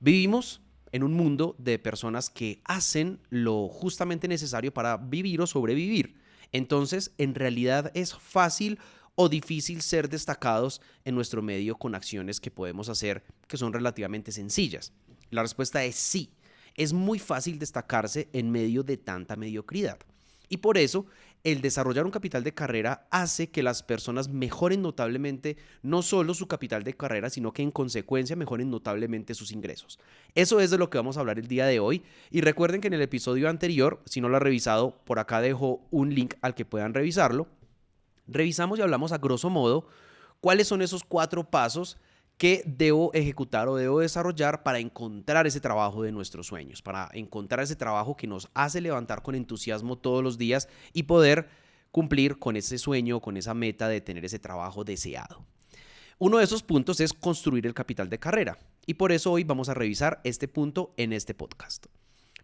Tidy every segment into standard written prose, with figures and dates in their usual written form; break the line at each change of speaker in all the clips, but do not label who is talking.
Vivimos en un mundo de personas que hacen lo justamente necesario para vivir o sobrevivir. Entonces, en realidad es fácil o difícil ser destacados en nuestro medio con acciones que podemos hacer que son relativamente sencillas. La respuesta es sí. Es muy fácil destacarse en medio de tanta mediocridad. Y por eso, el desarrollar un capital de carrera hace que las personas mejoren notablemente no solo su capital de carrera, sino que en consecuencia mejoren notablemente sus ingresos. Eso es de lo que vamos a hablar el día de hoy. Y recuerden que en el episodio anterior, si no lo han revisado, por acá dejo un link al que puedan revisarlo. Revisamos y hablamos a grosso modo cuáles son esos 4 pasos que debo ejecutar o debo desarrollar para encontrar ese trabajo de nuestros sueños, para encontrar ese trabajo que nos hace levantar con entusiasmo todos los días y poder cumplir con ese sueño, con esa meta de tener ese trabajo deseado. Uno de esos puntos es construir el capital de carrera y por eso hoy vamos a revisar este punto en este podcast.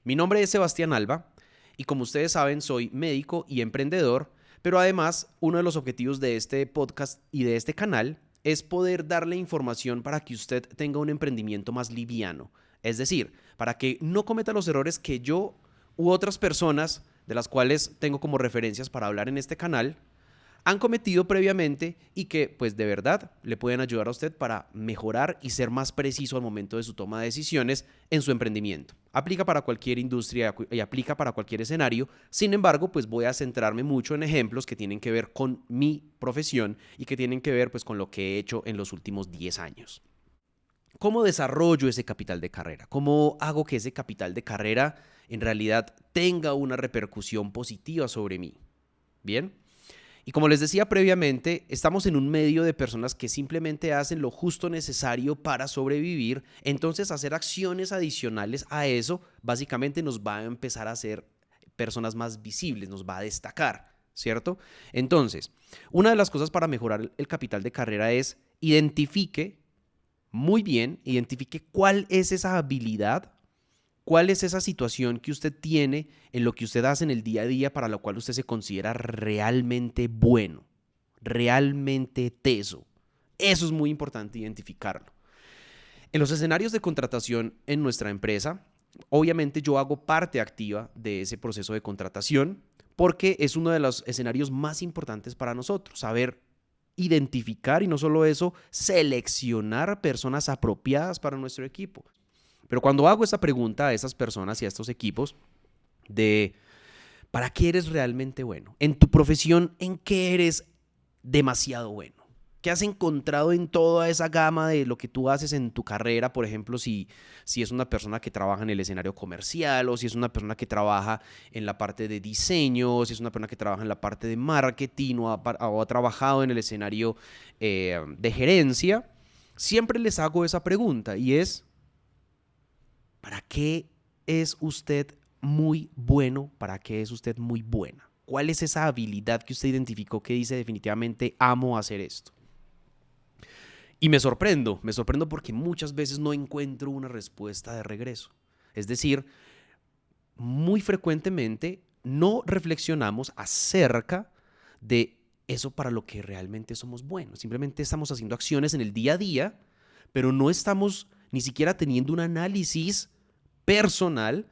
Mi nombre es Sebastián Alba y como ustedes saben soy médico y emprendedor, pero además uno de los objetivos de este podcast y de este canal es poder darle información para que usted tenga un emprendimiento más liviano. Es decir, para que no cometa los errores que yo u otras personas, de las cuales tengo como referencias para hablar en este canal, han cometido previamente y que pues de verdad le pueden ayudar a usted para mejorar y ser más preciso al momento de su toma de decisiones en su emprendimiento. Aplica para cualquier industria y aplica para cualquier escenario. Sin embargo, pues voy a centrarme mucho en ejemplos que tienen que ver con mi profesión y que tienen que ver pues con lo que he hecho en los últimos 10 años. ¿Cómo desarrollo ese capital de carrera? ¿Cómo hago que ese capital de carrera en realidad tenga una repercusión positiva sobre mí? Bien. Y como les decía previamente, estamos en un medio de personas que simplemente hacen lo justo necesario para sobrevivir. Entonces, hacer acciones adicionales a eso básicamente nos va a empezar a hacer personas más visibles, nos va a destacar, ¿cierto? Entonces, una de las cosas para mejorar el capital de carrera es identifique cuál es esa habilidad. ¿Cuál es esa situación que usted tiene en lo que usted hace en el día a día para lo cual usted se considera realmente bueno, realmente teso? Eso es muy importante identificarlo. En los escenarios de contratación en nuestra empresa, obviamente yo hago parte activa de ese proceso de contratación porque es uno de los escenarios más importantes para nosotros, saber identificar y no solo eso, seleccionar personas apropiadas para nuestro equipo. Pero cuando hago esa pregunta a esas personas y a estos equipos de ¿para qué eres realmente bueno? En tu profesión, ¿en qué eres demasiado bueno? ¿Qué has encontrado en toda esa gama de lo que tú haces en tu carrera? Por ejemplo, si es una persona que trabaja en el escenario comercial o si es una persona que trabaja en la parte de diseño, si es una persona que trabaja en la parte de marketing o ha trabajado en el escenario de gerencia. Siempre les hago esa pregunta y es ¿para qué es usted muy bueno? ¿Para qué es usted muy buena? ¿Cuál es esa habilidad que usted identificó que dice definitivamente amo hacer esto? Y me sorprendo porque muchas veces no encuentro una respuesta de regreso. Es decir, muy frecuentemente no reflexionamos acerca de eso para lo que realmente somos buenos. Simplemente estamos haciendo acciones en el día a día, pero no estamos ni siquiera teniendo un análisis personal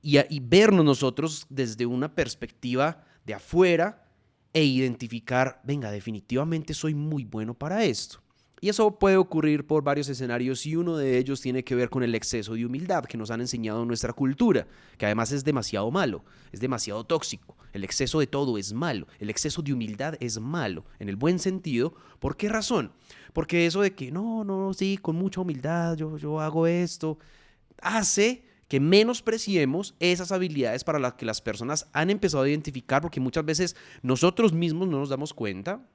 y vernos nosotros desde una perspectiva de afuera e identificar, venga, definitivamente soy muy bueno para esto. Y eso puede ocurrir por varios escenarios y uno de ellos tiene que ver con el exceso de humildad que nos han enseñado en nuestra cultura, que además es demasiado malo, es demasiado tóxico. El exceso de todo es malo, el exceso de humildad es malo, en el buen sentido. ¿Por qué razón? Porque eso de que no, sí, con mucha humildad yo hago esto, hace que menospreciemos esas habilidades para las que las personas han empezado a identificar, porque muchas veces nosotros mismos no nos damos cuenta,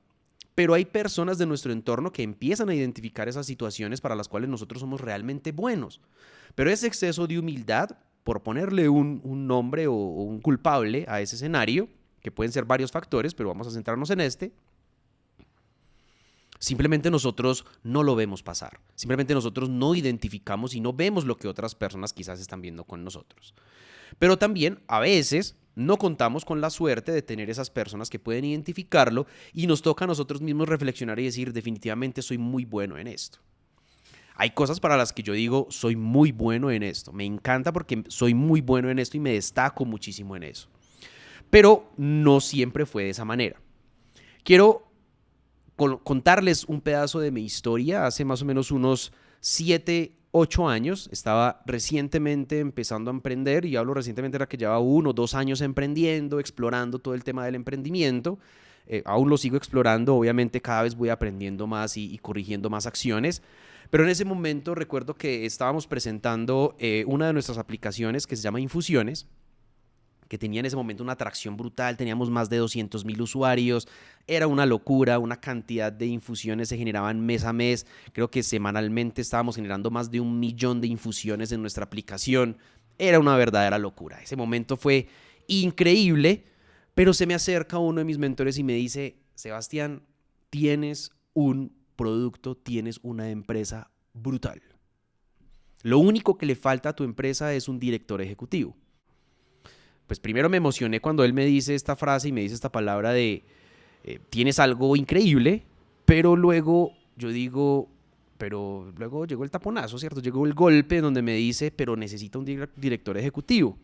pero hay personas de nuestro entorno que empiezan a identificar esas situaciones para las cuales nosotros somos realmente buenos. Pero ese exceso de humildad, por ponerle un nombre o un culpable a ese escenario, que pueden ser varios factores, pero vamos a centrarnos en este, simplemente nosotros no lo vemos pasar. Simplemente nosotros no identificamos y no vemos lo que otras personas quizás están viendo con nosotros. Pero también a veces no contamos con la suerte de tener esas personas que pueden identificarlo y nos toca a nosotros mismos reflexionar y decir definitivamente soy muy bueno en esto. Hay cosas para las que yo digo, soy muy bueno en esto. Me encanta porque soy muy bueno en esto y me destaco muchísimo en eso. Pero no siempre fue de esa manera. Quiero contarles un pedazo de mi historia. Hace más o menos unos 7, 8 años estaba recientemente empezando a emprender, y hablo recientemente era que llevaba 1 o 2 años emprendiendo, explorando todo el tema del emprendimiento. Aún lo sigo explorando, obviamente cada vez voy aprendiendo más y corrigiendo más acciones. Pero en ese momento recuerdo que estábamos presentando una de nuestras aplicaciones que se llama Infusiones, que tenía en ese momento una atracción brutal, teníamos más de 200,000 usuarios, era una locura, una cantidad de infusiones se generaban mes a mes, creo que semanalmente estábamos generando más de 1 millón de infusiones en nuestra aplicación, era una verdadera locura. Ese momento fue increíble, pero se me acerca uno de mis mentores y me dice, Sebastián, tienes un producto, tienes una empresa brutal. Lo único que le falta a tu empresa es un director ejecutivo. Pues primero me emocioné cuando él me dice esta frase y me dice esta palabra de tienes algo increíble, pero luego yo digo, pero luego llegó el taponazo, ¿cierto? Llegó el golpe donde me dice, pero necesita un director ejecutivo.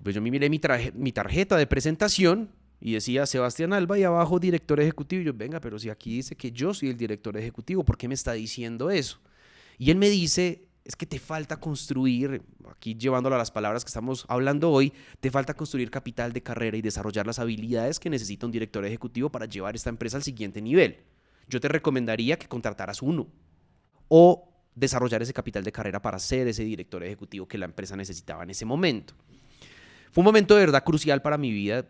Pues yo me miré mi tarjeta de presentación y decía Sebastián Alba y abajo director ejecutivo. Y yo, venga, pero si aquí dice que yo soy el director ejecutivo, ¿por qué me está diciendo eso? Y él me dice, es que te falta construir, aquí llevándolo a las palabras que estamos hablando hoy, te falta construir capital de carrera y desarrollar las habilidades que necesita un director ejecutivo para llevar esta empresa al siguiente nivel. Yo te recomendaría que contrataras uno o desarrollar ese capital de carrera para ser ese director ejecutivo que la empresa necesitaba en ese momento. Fue un momento de verdad crucial para mi vida.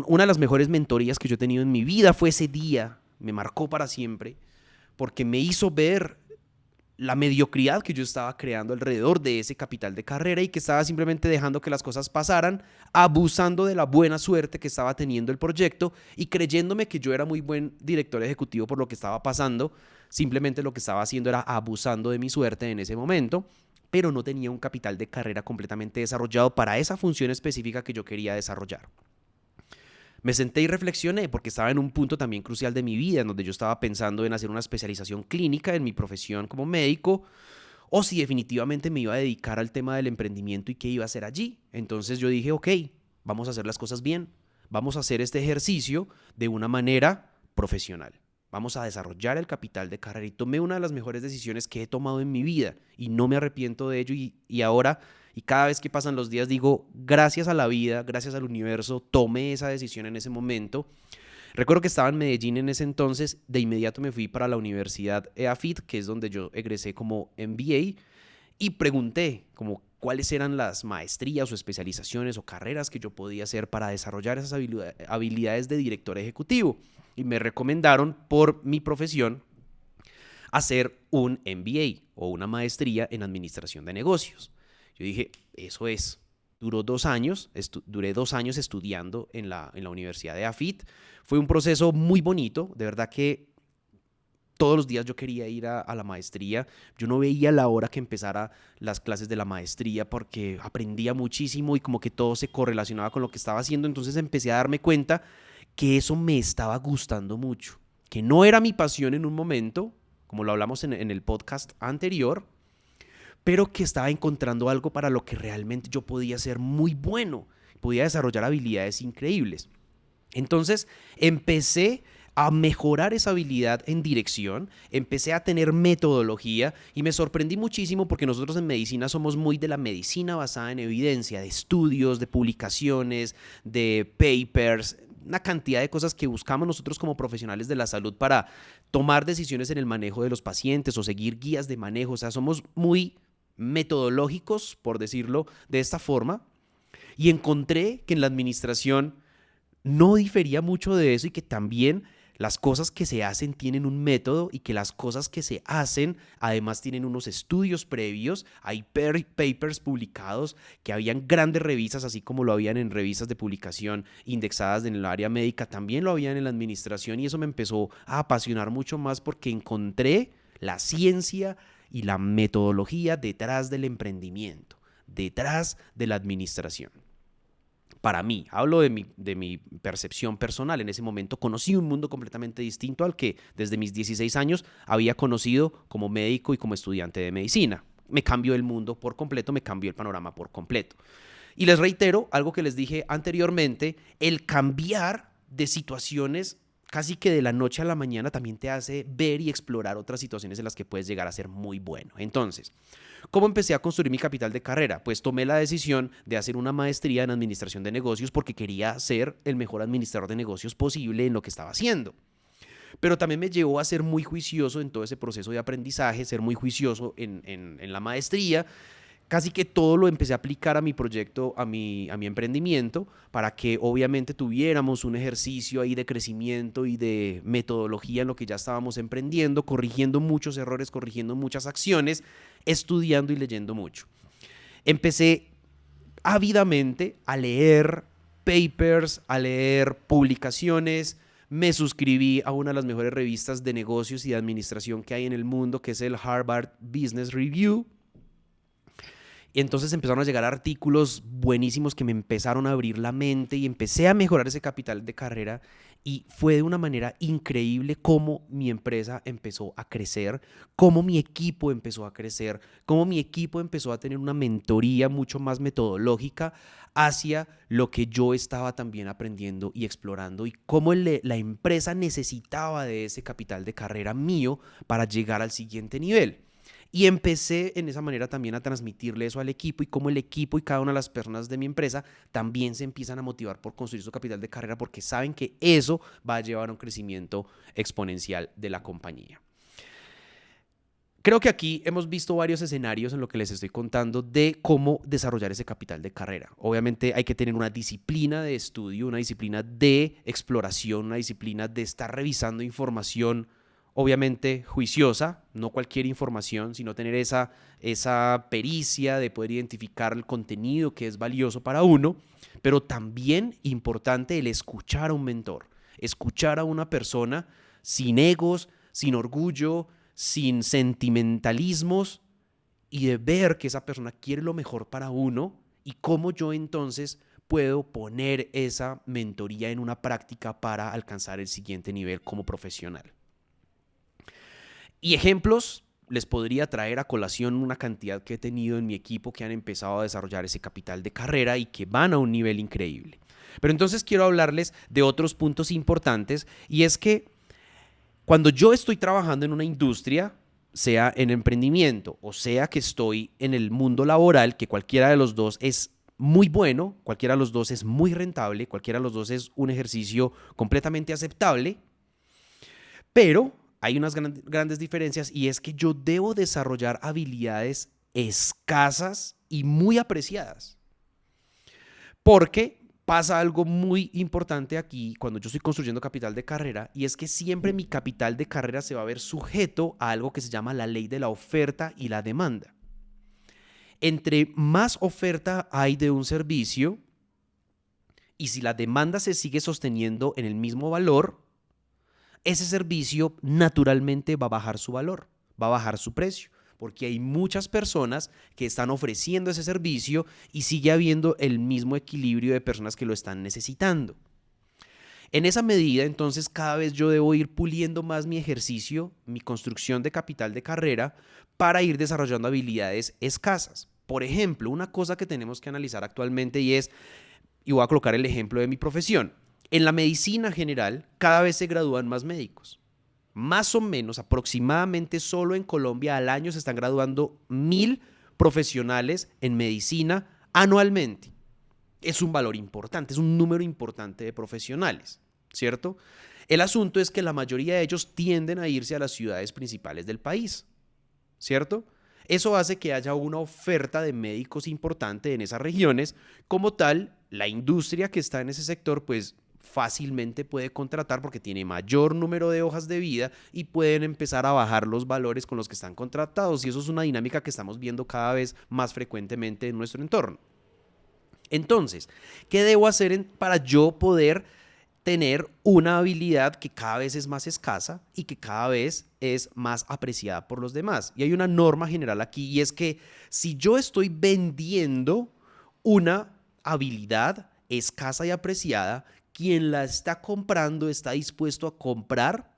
Una de las mejores mentorías que yo he tenido en mi vida fue ese día. Me marcó para siempre porque me hizo ver la mediocridad que yo estaba creando alrededor de ese capital de carrera y que estaba simplemente dejando que las cosas pasaran, abusando de la buena suerte que estaba teniendo el proyecto y creyéndome que yo era muy buen director ejecutivo por lo que estaba pasando. Simplemente lo que estaba haciendo era abusando de mi suerte en ese momento, pero no tenía un capital de carrera completamente desarrollado para esa función específica que yo quería desarrollar. Me senté y reflexioné porque estaba en un punto también crucial de mi vida en donde yo estaba pensando en hacer una especialización clínica en mi profesión como médico o si definitivamente me iba a dedicar al tema del emprendimiento y qué iba a hacer allí. Entonces yo dije, ok, vamos a hacer las cosas bien, vamos a hacer este ejercicio de una manera profesional. Vamos a desarrollar el capital de carrera y tomé una de las mejores decisiones que he tomado en mi vida y no me arrepiento de ello y ahora y cada vez que pasan los días digo, gracias a la vida, gracias al universo, tomé esa decisión en ese momento. Recuerdo que estaba en Medellín en ese entonces, de inmediato me fui para la Universidad EAFIT, que es donde yo egresé como MBA, y pregunté como cuáles eran las maestrías o especializaciones o carreras que yo podía hacer para desarrollar esas habilidades de director ejecutivo. Y me recomendaron por mi profesión hacer un MBA o una maestría en administración de negocios. Yo dije, eso es. Duré 2 años estudiando en la Universidad de AFIT. Fue un proceso muy bonito, de verdad que todos los días yo quería ir a la maestría. Yo no veía la hora que empezara las clases de la maestría porque aprendía muchísimo y como que todo se correlacionaba con lo que estaba haciendo. Entonces empecé a darme cuenta que eso me estaba gustando mucho, que no era mi pasión en un momento, como lo hablamos en el podcast anterior, pero que estaba encontrando algo para lo que realmente yo podía ser muy bueno, podía desarrollar habilidades increíbles. Entonces empecé a mejorar esa habilidad en dirección, empecé a tener metodología y me sorprendí muchísimo porque nosotros en medicina somos muy de la medicina basada en evidencia, de estudios, de publicaciones, de papers, una cantidad de cosas que buscamos nosotros como profesionales de la salud para tomar decisiones en el manejo de los pacientes o seguir guías de manejo. O sea, somos muy metodológicos, por decirlo de esta forma, y encontré que en la administración no difería mucho de eso y que también las cosas que se hacen tienen un método y que las cosas que se hacen además tienen unos estudios previos. Hay papers publicados que habían grandes revistas, así como lo habían en revistas de publicación indexadas en el área médica, también lo habían en la administración y eso me empezó a apasionar mucho más porque encontré la ciencia y la metodología detrás del emprendimiento, detrás de la administración. Para mí, hablo de mi percepción personal. En ese momento conocí un mundo completamente distinto al que desde mis 16 años había conocido como médico y como estudiante de medicina. Me cambió el mundo por completo, me cambió el panorama por completo. Y les reitero algo que les dije anteriormente, el cambiar de situaciones casi que de la noche a la mañana también te hace ver y explorar otras situaciones en las que puedes llegar a ser muy bueno. Entonces, ¿cómo empecé a construir mi capital de carrera? Pues tomé la decisión de hacer una maestría en administración de negocios porque quería ser el mejor administrador de negocios posible en lo que estaba haciendo. Pero también me llevó a ser muy juicioso en todo ese proceso de aprendizaje, ser muy juicioso en la maestría. Casi que todo lo empecé a aplicar a mi proyecto, a mi emprendimiento, para que obviamente tuviéramos un ejercicio ahí de crecimiento y de metodología en lo que ya estábamos emprendiendo, corrigiendo muchos errores, corrigiendo muchas acciones, estudiando y leyendo mucho. Empecé ávidamente a leer papers, a leer publicaciones. Me suscribí a una de las mejores revistas de negocios y de administración que hay en el mundo, que es el Harvard Business Review. Y entonces empezaron a llegar artículos buenísimos que me empezaron a abrir la mente y empecé a mejorar ese capital de carrera y fue de una manera increíble cómo mi empresa empezó a crecer, cómo mi equipo empezó a crecer, cómo mi equipo empezó a tener una mentoría mucho más metodológica hacia lo que yo estaba también aprendiendo y explorando y cómo la empresa necesitaba de ese capital de carrera mío para llegar al siguiente nivel. Y empecé en esa manera también a transmitirle eso al equipo y cómo el equipo y cada una de las personas de mi empresa también se empiezan a motivar por construir su capital de carrera porque saben que eso va a llevar a un crecimiento exponencial de la compañía. Creo que aquí hemos visto varios escenarios en lo que les estoy contando de cómo desarrollar ese capital de carrera. Obviamente hay que tener una disciplina de estudio, una disciplina de exploración, una disciplina de estar revisando información obviamente juiciosa, no cualquier información, sino tener esa pericia de poder identificar el contenido que es valioso para uno, pero también importante el escuchar a un mentor, escuchar a una persona sin egos, sin orgullo, sin sentimentalismos y de ver que esa persona quiere lo mejor para uno y cómo yo entonces puedo poner esa mentoría en una práctica para alcanzar el siguiente nivel como profesional. Y ejemplos les podría traer a colación una cantidad que he tenido en mi equipo que han empezado a desarrollar ese capital de carrera y que van a un nivel increíble. Pero entonces quiero hablarles de otros puntos importantes y es que cuando yo estoy trabajando en una industria, sea en emprendimiento o sea que estoy en el mundo laboral, que cualquiera de los dos es muy bueno, cualquiera de los dos es muy rentable, cualquiera de los dos es un ejercicio completamente aceptable, pero hay unas grandes diferencias y es que yo debo desarrollar habilidades escasas y muy apreciadas. Porque pasa algo muy importante aquí cuando yo estoy construyendo capital de carrera y es que siempre mi capital de carrera se va a ver sujeto a algo que se llama la ley de la oferta y la demanda. Entre más oferta hay de un servicio y si la demanda se sigue sosteniendo en el mismo valor, ese servicio naturalmente va a bajar su valor, va a bajar su precio, porque hay muchas personas que están ofreciendo ese servicio y sigue habiendo el mismo equilibrio de personas que lo están necesitando. En esa medida, entonces, cada vez yo debo ir puliendo más mi ejercicio, mi construcción de capital de carrera, para ir desarrollando habilidades escasas. Por ejemplo, una cosa que tenemos que analizar actualmente y voy a colocar el ejemplo de mi profesión. En la medicina general, cada vez se gradúan más médicos. Más o menos, aproximadamente solo en Colombia al año se están graduando 1.000 profesionales en medicina anualmente. Es un valor importante, es un número importante de profesionales, ¿cierto? El asunto es que la mayoría de ellos tienden a irse a las ciudades principales del país, ¿cierto? Eso hace que haya una oferta de médicos importante en esas regiones. Como tal, la industria que está en ese sector, pues fácilmente puede contratar porque tiene mayor número de hojas de vida y pueden empezar a bajar los valores con los que están contratados. Y eso es una dinámica que estamos viendo cada vez más frecuentemente en nuestro entorno. Entonces, ¿qué debo hacer para yo poder tener una habilidad que cada vez es más escasa y que cada vez es más apreciada por los demás? Y hay una norma general aquí y es que si yo estoy vendiendo una habilidad, escasa y apreciada, quien la está comprando está dispuesto a comprar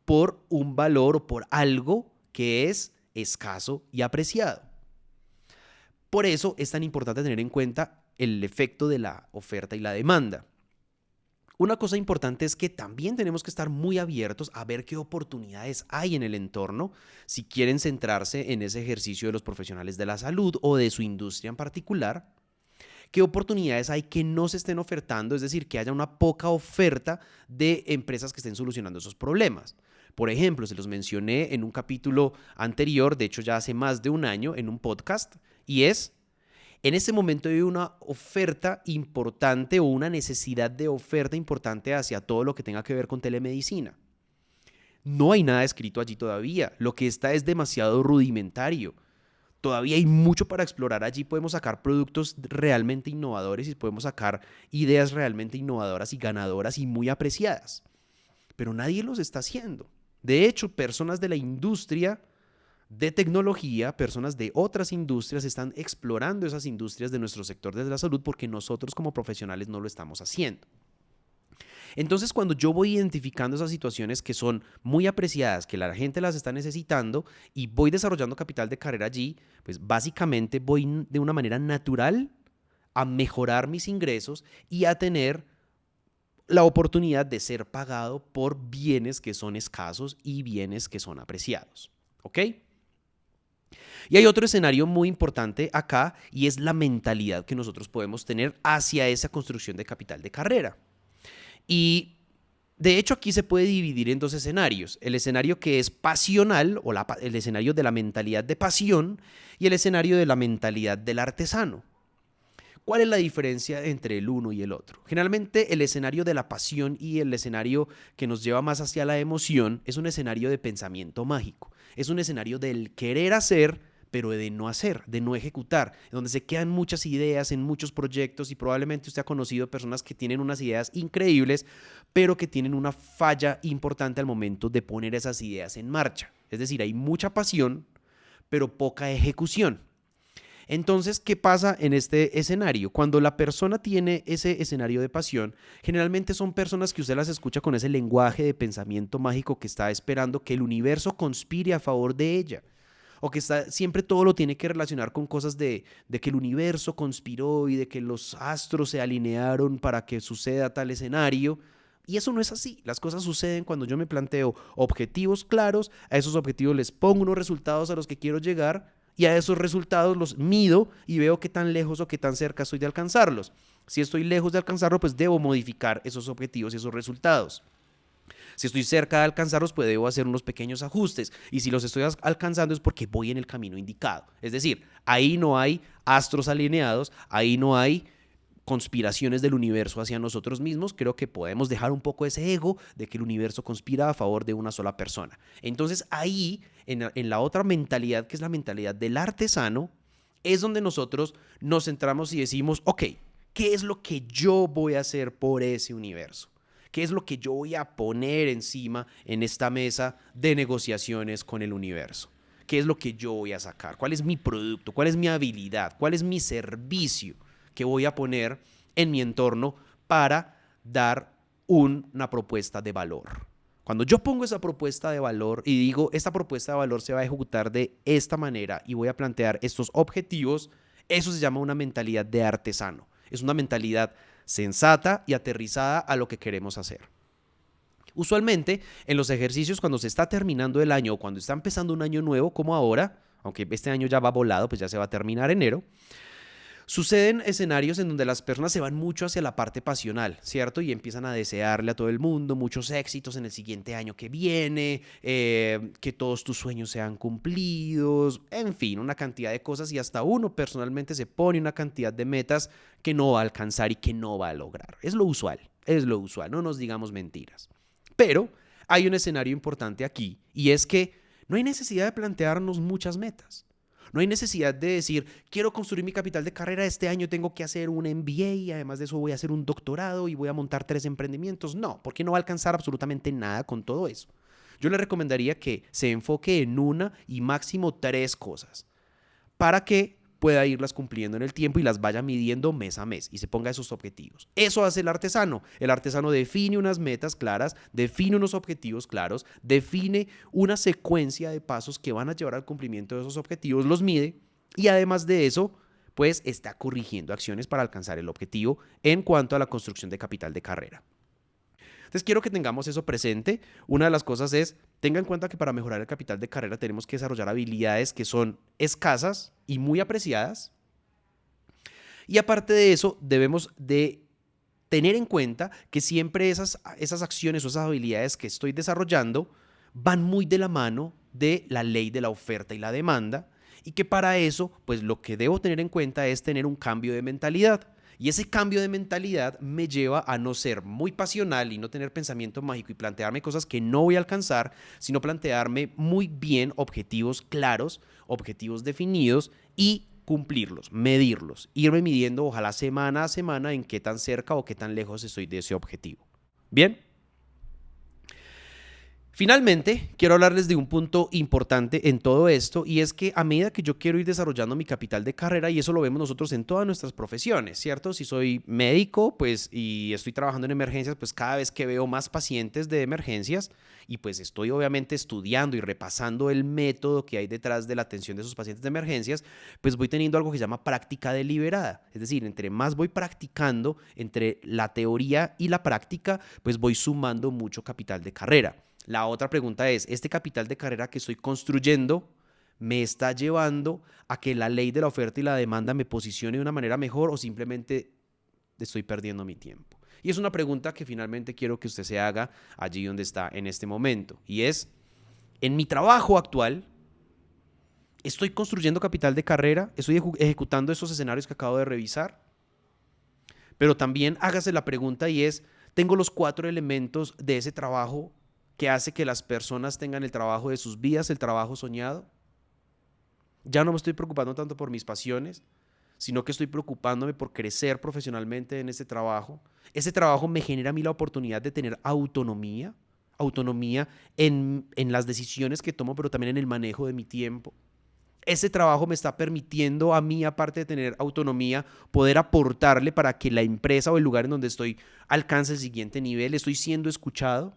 por un valor o por algo que es escaso y apreciado. Por eso es tan importante tener en cuenta el efecto de la oferta y la demanda. Una cosa importante es que también tenemos que estar muy abiertos a ver qué oportunidades hay en el entorno si quieren centrarse en ese ejercicio de los profesionales de la salud o de su industria en particular. ¿Qué oportunidades hay que no se estén ofertando? Es decir, que haya una poca oferta de empresas que estén solucionando esos problemas. Por ejemplo, se los mencioné en un capítulo anterior, de hecho ya hace más de un año, en un podcast, y es: en este momento hay una oferta importante o una necesidad de oferta importante hacia todo lo que tenga que ver con telemedicina. No hay nada escrito allí todavía. Lo que está es demasiado rudimentario. Todavía hay mucho para explorar allí. Podemos sacar productos realmente innovadores y podemos sacar ideas realmente innovadoras y ganadoras y muy apreciadas. Pero nadie los está haciendo. De hecho, personas de la industria de tecnología, personas de otras industrias están explorando esas industrias de nuestro sector de la salud porque nosotros como profesionales no lo estamos haciendo. Entonces, cuando yo voy identificando esas situaciones que son muy apreciadas, que la gente las está necesitando y voy desarrollando capital de carrera allí, pues básicamente voy de una manera natural a mejorar mis ingresos y a tener la oportunidad de ser pagado por bienes que son escasos y bienes que son apreciados. ¿Ok? Y hay otro escenario muy importante acá y es la mentalidad que nosotros podemos tener hacia esa construcción de capital de carrera. Y de hecho aquí se puede dividir en dos escenarios: el escenario que es pasional o el escenario de la mentalidad de pasión y el escenario de la mentalidad del artesano. ¿Cuál es la diferencia entre el uno y el otro? Generalmente el escenario de la pasión y el escenario que nos lleva más hacia la emoción es un escenario de pensamiento mágico. Es un escenario del querer hacer, pero de no hacer, de no ejecutar, donde se quedan muchas ideas en muchos proyectos y probablemente usted ha conocido personas que tienen unas ideas increíbles, pero que tienen una falla importante al momento de poner esas ideas en marcha. Es decir, hay mucha pasión, pero poca ejecución. Entonces, ¿qué pasa en este escenario? Cuando la persona tiene ese escenario de pasión, generalmente son personas que usted las escucha con ese lenguaje de pensamiento mágico que está esperando que el universo conspire a favor de ella. O que siempre todo lo tiene que relacionar con cosas de que el universo conspiró y de que los astros se alinearon para que suceda tal escenario. Y eso no es así. Las cosas suceden cuando yo me planteo objetivos claros, a esos objetivos les pongo unos resultados a los que quiero llegar y a esos resultados los mido y veo qué tan lejos o qué tan cerca estoy de alcanzarlos. Si estoy lejos de alcanzarlo, pues debo modificar esos objetivos y esos resultados. Si estoy cerca de alcanzarlos, pues debo hacer unos pequeños ajustes. Y si los estoy alcanzando es porque voy en el camino indicado. Es decir, ahí no hay astros alineados, ahí no hay conspiraciones del universo hacia nosotros mismos. Creo que podemos dejar un poco ese ego de que el universo conspira a favor de una sola persona. Entonces ahí, en la otra mentalidad, que es la mentalidad del artesano, es donde nosotros nos centramos y decimos: ok, ¿qué es lo que yo voy a hacer por ese universo? ¿Qué es lo que yo voy a poner encima en esta mesa de negociaciones con el universo? ¿Qué es lo que yo voy a sacar? ¿Cuál es mi producto? ¿Cuál es mi habilidad? ¿Cuál es mi servicio que voy a poner en mi entorno para dar una propuesta de valor? Cuando yo pongo esa propuesta de valor y digo, esta propuesta de valor se va a ejecutar de esta manera y voy a plantear estos objetivos, eso se llama una mentalidad de artesano. Es una mentalidad sensata y aterrizada a lo que queremos hacer. Usualmente, en los ejercicios, cuando se está terminando el año o cuando está empezando un año nuevo, como ahora, aunque este año ya va volado, pues ya se va a terminar enero, suceden escenarios en donde las personas se van mucho hacia la parte pasional, ¿cierto? Y empiezan a desearle a todo el mundo muchos éxitos en el siguiente año que viene, que todos tus sueños sean cumplidos, en fin, una cantidad de cosas, y hasta uno personalmente se pone una cantidad de metas que no va a alcanzar y que no va a lograr. Es lo usual, no nos digamos mentiras. Pero hay un escenario importante aquí y es que no hay necesidad de plantearnos muchas metas. No hay necesidad de decir, quiero construir mi capital de carrera, este año tengo que hacer un MBA y además de eso voy a hacer un doctorado y voy a montar 3 emprendimientos. No, porque no va a alcanzar absolutamente nada con todo eso. Yo le recomendaría que se enfoque en una y máximo 3 cosas para que pueda irlas cumpliendo en el tiempo y las vaya midiendo mes a mes y se ponga esos objetivos. Eso hace el artesano. El artesano define unas metas claras, define unos objetivos claros, define una secuencia de pasos que van a llevar al cumplimiento de esos objetivos, los mide y además de eso, pues está corrigiendo acciones para alcanzar el objetivo en cuanto a la construcción de capital de carrera. Entonces quiero que tengamos eso presente. Una de las cosas es, tenga en cuenta que para mejorar el capital de carrera tenemos que desarrollar habilidades que son escasas y muy apreciadas. Y aparte de eso, debemos de tener en cuenta que siempre esas acciones o esas habilidades que estoy desarrollando van muy de la mano de la ley de la oferta y la demanda y que para eso, pues lo que debo tener en cuenta es tener un cambio de mentalidad. Y ese cambio de mentalidad me lleva a no ser muy pasional y no tener pensamiento mágico y plantearme cosas que no voy a alcanzar, sino plantearme muy bien objetivos claros, objetivos definidos y cumplirlos, medirlos, irme midiendo ojalá semana a semana en qué tan cerca o qué tan lejos estoy de ese objetivo. Bien. Finalmente, quiero hablarles de un punto importante en todo esto y es que a medida que yo quiero ir desarrollando mi capital de carrera, y eso lo vemos nosotros en todas nuestras profesiones, ¿cierto? Si soy médico, pues, y estoy trabajando en emergencias, pues cada vez que veo más pacientes de emergencias y pues estoy obviamente estudiando y repasando el método que hay detrás de la atención de esos pacientes de emergencias, pues voy teniendo algo que se llama práctica deliberada. Es decir, entre más voy practicando, entre la teoría y la práctica, pues voy sumando mucho capital de carrera. La otra pregunta es, ¿este capital de carrera que estoy construyendo me está llevando a que la ley de la oferta y la demanda me posicione de una manera mejor o simplemente estoy perdiendo mi tiempo? Y es una pregunta que finalmente quiero que usted se haga allí donde está en este momento. Y es, en mi trabajo actual, ¿estoy construyendo capital de carrera? ¿Estoy ejecutando esos escenarios que acabo de revisar? Pero también hágase la pregunta y es, ¿tengo los 4 elementos de ese trabajo que hace que las personas tengan el trabajo de sus vidas, el trabajo soñado? Ya no me estoy preocupando tanto por mis pasiones, sino que estoy preocupándome por crecer profesionalmente en este trabajo. Ese trabajo me genera a mí la oportunidad de tener autonomía en las decisiones que tomo, pero también en el manejo de mi tiempo. Ese trabajo me está permitiendo a mí, aparte de tener autonomía, poder aportarle para que la empresa o el lugar en donde estoy alcance el siguiente nivel. Estoy siendo escuchado.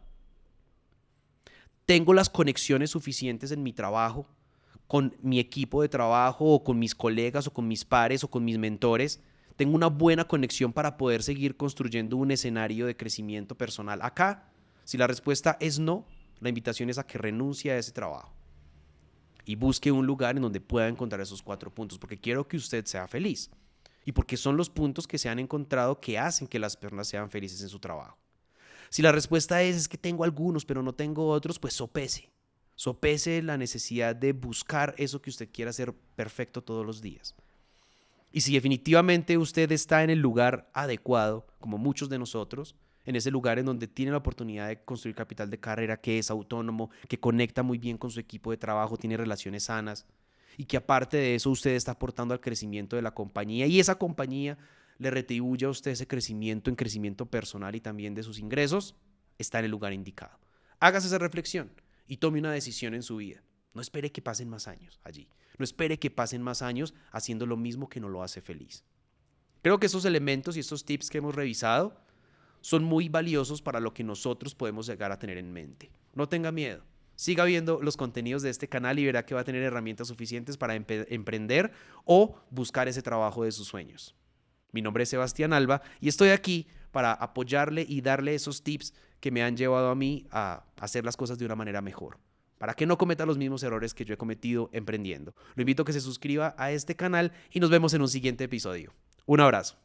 Tengo las conexiones suficientes en mi trabajo, con mi equipo de trabajo o con mis colegas o con mis pares o con mis mentores. Tengo una buena conexión para poder seguir construyendo un escenario de crecimiento personal. Acá, si la respuesta es no, la invitación es a que renuncie a ese trabajo y busque un lugar en donde pueda encontrar esos 4 puntos, porque quiero que usted sea feliz y porque son los puntos que se han encontrado que hacen que las personas sean felices en su trabajo. Si la respuesta es que tengo algunos, pero no tengo otros, pues sopese. Sopese la necesidad de buscar eso que usted quiera hacer perfecto todos los días. Y si definitivamente usted está en el lugar adecuado, como muchos de nosotros, en ese lugar en donde tiene la oportunidad de construir capital de carrera, que es autónomo, que conecta muy bien con su equipo de trabajo, tiene relaciones sanas y que aparte de eso usted está aportando al crecimiento de la compañía y esa compañía le retribuye a usted ese crecimiento en crecimiento personal y también de sus ingresos, está en el lugar indicado. Hágase esa reflexión y tome una decisión en su vida. No espere que pasen más años allí. No espere que pasen más años haciendo lo mismo que no lo hace feliz. Creo que esos elementos y estos tips que hemos revisado son muy valiosos para lo que nosotros podemos llegar a tener en mente. No tenga miedo. Siga viendo los contenidos de este canal y verá que va a tener herramientas suficientes para emprender o buscar ese trabajo de sus sueños. Mi nombre es Sebastián Alba y estoy aquí para apoyarle y darle esos tips que me han llevado a mí a hacer las cosas de una manera mejor, para que no cometa los mismos errores que yo he cometido emprendiendo. Lo invito a que se suscriba a este canal y nos vemos en un siguiente episodio. Un abrazo.